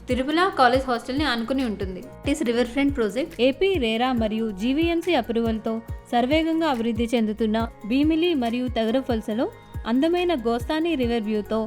Tirumala college హాస్టల్ని ఆనుకుని ఉంటుంది. Is river front project AP RERA మరియు జీవీఎంసీ అప్రూవల్తో సర్వేగంగా అభివృద్ధి చెందుతున్న భీమిలి మరియు తగరఫల్సలో అందమైన గోస్తాని రివర్ వ్యూతో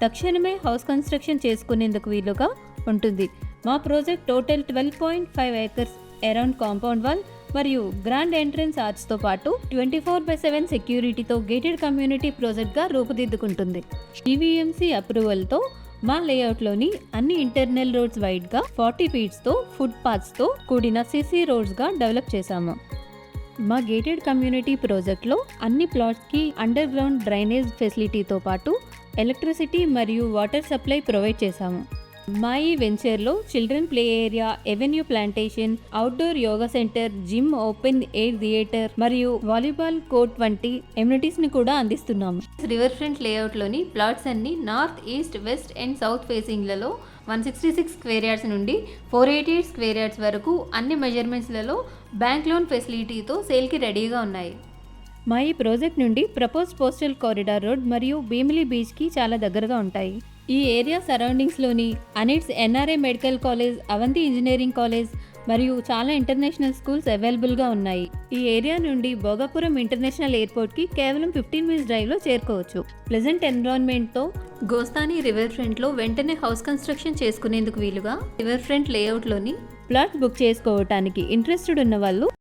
తక్షణమే హౌస్ కన్స్ట్రక్షన్ చేసుకునేందుకు వీలుగా ఉంటుంది. మా project total 12.5 acres around compound wall మరియు గ్రాండ్ ఎంట్రన్స్ ఆర్చ్తో పాటు 24/7 సెక్యూరిటీతో గేటెడ్ కమ్యూనిటీ ప్రాజెక్ట్గా రూపుదిద్దుకుంటుంది. జీవీఎంసీ అప్రూవల్తో మా లేఅవుట్లోని అన్ని ఇంటర్నల్ రోడ్స్ వైడ్గా 40 feetsతో ఫుట్ పాత్స్తో కూడిన సిసి రోడ్స్గా డెవలప్ చేశాము. మా గేటెడ్ కమ్యూనిటీ ప్రాజెక్ట్లో అన్ని ప్లాట్స్కి అండర్ గ్రౌండ్ డ్రైనేజ్ ఫెసిలిటీతో పాటు ఎలక్ట్రిసిటీ మరియు వాటర్ సప్లై ప్రొవైడ్ చేశాము. మా ఈ వెంచర్లో children play area, avenue plantation, outdoor yoga centre, gym, open air theatre మరియు వాలీబాల్ కోర్ట్ వంటి ఎమ్యూనిటీస్ని కూడా అందిస్తున్నాము. రివర్ ఫ్రంట్ లేఅవుట్లోని ప్లాట్స్ అన్ని north, east, west and south ఫేసింగ్లలో 166 square yards నుండి 488 square yards వరకు అన్ని మెజర్మెంట్స్లలో బ్యాంక్ లోన్ ఫెసిలిటీతో సేల్కి రెడీగా ఉన్నాయి. మా ఈ ప్రాజెక్ట్ నుండి ప్రపోజ్ పోస్టల్ కారిడార్ రోడ్ మరియు భీమిలి బీచ్కి చాలా దగ్గరగా ఉంటాయి. ఈ ఏరియా సరౌండింగ్స్లోని ANITS NRI medical college, Avanti engineering college మరియు చాలా ఇంటర్నేషనల్ స్కూల్స్ అవైలబుల్గా ఉన్నాయి. ఈ ఏరియా నుండి భోగాపురం ఇంటర్నేషనల్ ఎయిర్పోర్ట్కి కేవలం 15 minutes డ్రైవ్లో చేరుకోవచ్చు. ప్లెజెంట్ ఎన్విరాన్మెంట్తో గోస్తాని రివర్ ఫ్రంట్లో వెంటనే హౌస్ కన్స్ట్రక్షన్ చేసుకునేందుకు వీలుగా రివర్ ఫ్రంట్ లేఅవుట్లోని ప్లాట్ బుక్ చేసుకోవటానికి ఇంట్రెస్టెడ్ ఉన్న వాళ్ళు